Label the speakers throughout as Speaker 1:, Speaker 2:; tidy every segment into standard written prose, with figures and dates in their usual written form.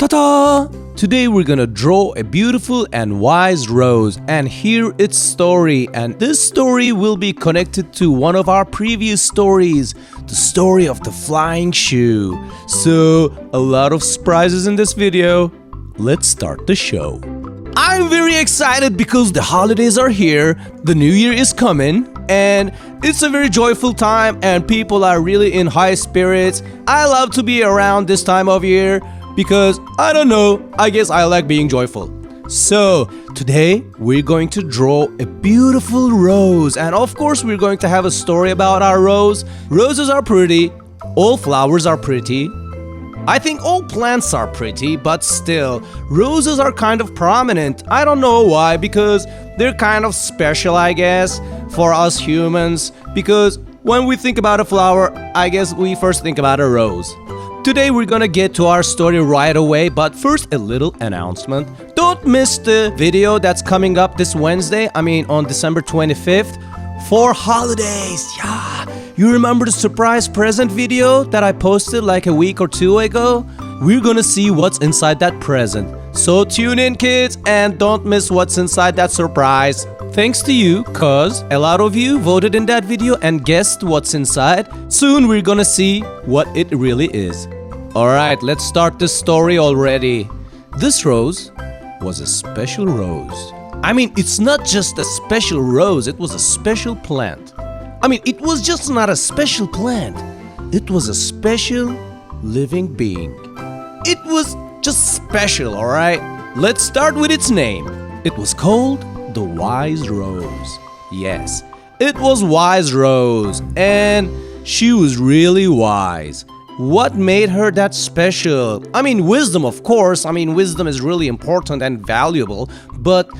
Speaker 1: Ta-da! Today we're gonna draw a beautiful and wise rose and hear its story, and this story will be connected to one of our previous stories, the story of the flying shoe. So, a lot of surprises in this video. Let's start the show. I'm very excited because the holidays are here, the new year is coming, and it's a very joyful time and people are really in high spirits. I love to be around this time of year because, I don't know, I guess I like being joyful. So, today we're going to draw a beautiful rose, and of course we're going to have a story about our rose. Roses are pretty, all flowers are pretty. I think all plants are pretty, but still, roses are kind of prominent. I don't know why, because they're kind of special, I guess, for us humans. Because when we think about a flower, I guess we first think about a rose. Today we're gonna get to our story right away, but first a little announcement. Don't miss the video that's coming up this Wednesday, on December 25th, for holidays. Yeah, you remember the surprise present video that I posted like a week or two ago? We're gonna see what's inside that present. So tune in, kids, and don't miss what's inside that surprise. Thanks to you, cause a lot of you voted in that video and guessed what's inside. Soon we're gonna see what it really is. Alright, let's start this story already. This rose was a special rose. It's not just a special rose, it was a special plant. It was just not a special plant. It was a special living being. It was just special, alright? Let's start with its name. It was called the Wise Rose. Yes, it was Wise Rose, and she was really wise. What made her that special? Wisdom, of course. Wisdom is really important and valuable, but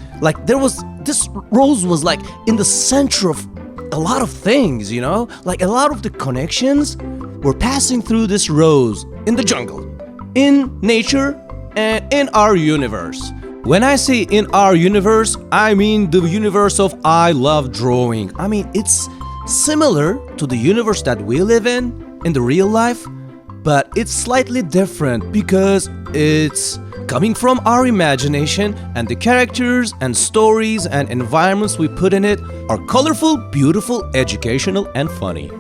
Speaker 1: this rose was in the center of a lot of things, a lot of the connections were passing through this rose in the jungle, in nature, and in our universe. When I say in our universe, I mean the universe of I love drawing. It's similar to the universe that we live in the real life, but it's slightly different because it's coming from our imagination, and the characters and stories and environments we put in it are colorful, beautiful, educational, and funny.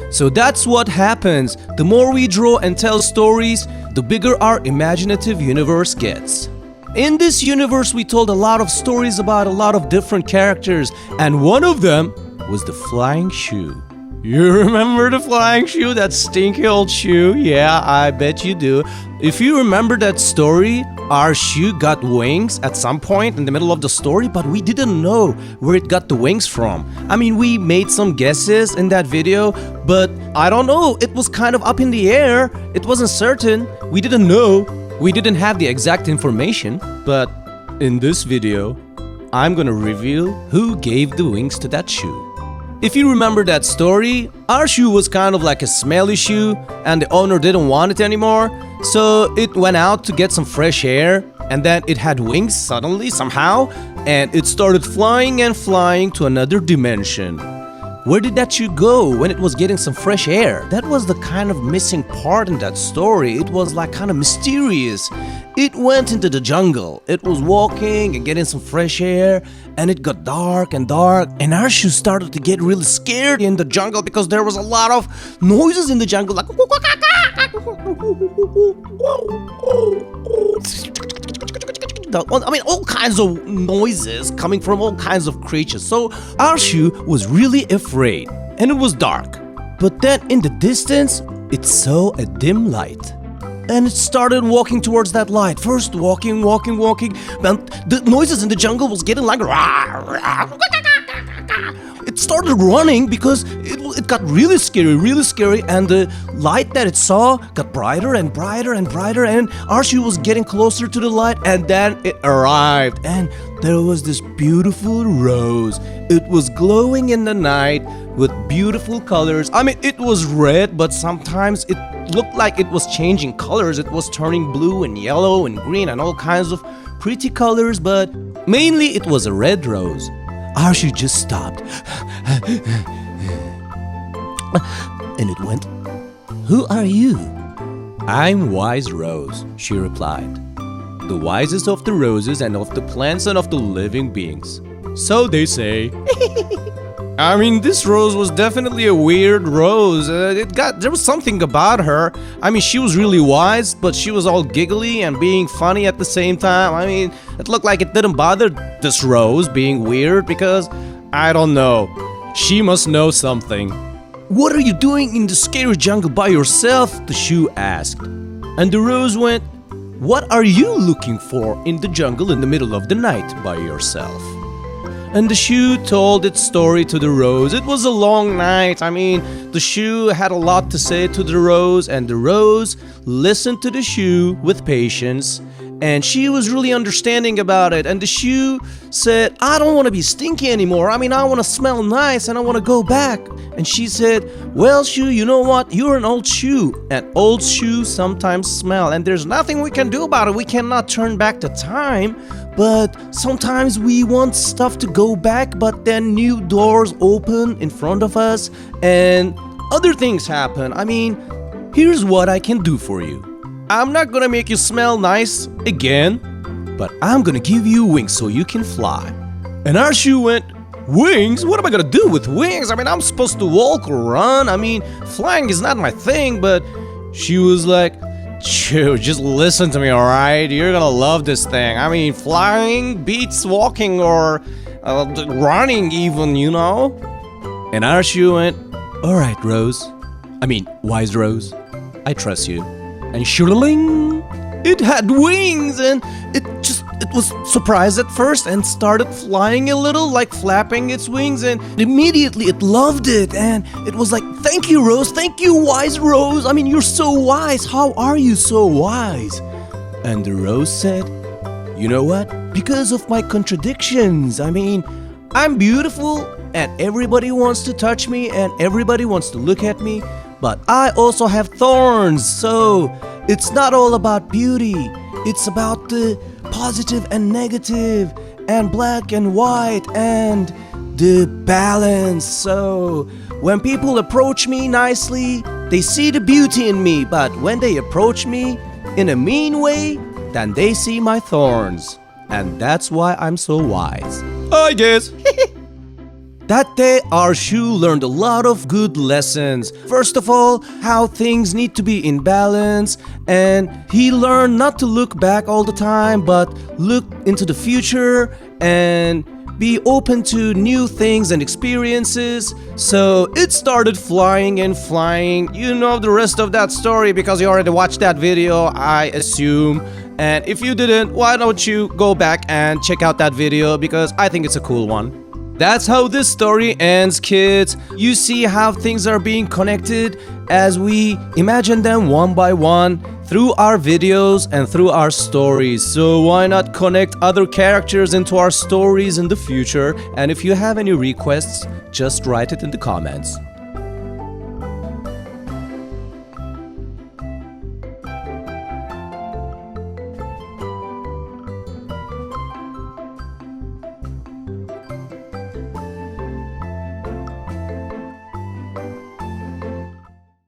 Speaker 1: So that's what happens. The more we draw and tell stories, the bigger our imaginative universe gets. In this universe, we told a lot of stories about a lot of different characters, and one of them was the flying shoe. You remember the flying shoe? That stinky old shoe? Yeah, I bet you do. If you remember that story, our shoe got wings at some point in the middle of the story, but we didn't know where it got the wings from. We made some guesses in that video, but I don't know, it was kind of up in the air. It wasn't certain. We didn't know. We didn't have the exact information, but in this video, I'm gonna reveal who gave the wings to that shoe. If you remember that story, our shoe was kind of like a smelly shoe and the owner didn't want it anymore, so it went out to get some fresh air, and then it had wings suddenly, somehow, and it started flying and flying to another dimension. Where did that shoe go when it was getting some fresh air? That was the kind of missing part in that story. It was kind of mysterious. It went into the jungle. It was walking and getting some fresh air, and it got dark, and our shoe started to get really scared in the jungle because there was a lot of noises in the jungle, like all kinds of noises coming from all kinds of creatures. So our shoe was really afraid, and it was dark. But then in the distance, it saw a dim light, and it started walking towards that light. First walking, and the noises in the jungle was getting like it started running because it got really scary, and the light that it saw got brighter and brighter and brighter, and our shoe was getting closer to the light, and then it arrived, and there was this beautiful rose. It was glowing in the night with beautiful colors. It was red, but sometimes it looked like it was changing colors. It was turning blue and yellow and green and all kinds of pretty colors, but mainly it was a red rose. Our shoe just stopped. And it went, "Who are you?" "I'm Wise Rose," she replied. the wisest of the roses and of the plants and of the living beings. So they say. I mean, this rose was definitely a weird rose. There was something about her. I mean, she was really wise, but she was all giggly and being funny at the same time. I mean, it looked like it didn't bother this rose being weird because, I don't know, she must know something. "What are you doing in the scary jungle by yourself?" the shoe asked. And the rose went, "What are you looking for in the jungle in the middle of the night by yourself?" And the shoe told its story to the rose. It was a long night. I mean, the shoe had a lot to say to the rose, and the rose listened to the shoe with patience, and she was really understanding about it. And the shoe said, "I don't want to be stinky anymore. I mean, I want to smell nice and I want to go back." And she said, "Well, shoe, you know what? You're an old shoe, and old shoes sometimes smell, and there's nothing we can do about it. We cannot turn back the time. But sometimes we want stuff to go back, but then new doors open in front of us and other things happen. I mean, here's what I can do for you. I'm not gonna make you smell nice again, but I'm gonna give you wings so you can fly." And our shoe went, "Wings? What am I gonna do with wings? I mean, I'm supposed to walk or run. I mean, flying is not my thing." But she was like, "Chew, just listen to me, alright? You're gonna love this thing. I mean, flying beats walking or running even, you know?" And our shoe went, "Alright, Rose. I mean, wise Rose. I trust you." And shooling, it had wings, and it was surprised at first and started flying a little, like flapping its wings, and immediately it loved it, and it was like, "Thank you, Rose, thank you, wise Rose. I mean, you're so wise. How are you so wise?" And the rose said, "You know what? Because of my contradictions. I mean, I'm beautiful, and everybody wants to touch me, and everybody wants to look at me, but I also have thorns, so it's not all about beauty. It's about the positive and negative, and black and white, and the balance. So when people approach me nicely, they see the beauty in me, but when they approach me in a mean way, then they see my thorns. And that's why I'm so wise." I guess. That day, our shoe learned a lot of good lessons. First of all, how things need to be in balance, and he learned not to look back all the time, but look into the future and be open to new things and experiences. So it started flying and flying. You know the rest of that story because you already watched that video, I assume. And if you didn't, why don't you go back and check out that video because I think it's a cool one. That's how this story ends, kids. You see how things are being connected as we imagine them one by one through our videos and through our stories. So why not connect other characters into our stories in the future? And if you have any requests, just write it in the comments.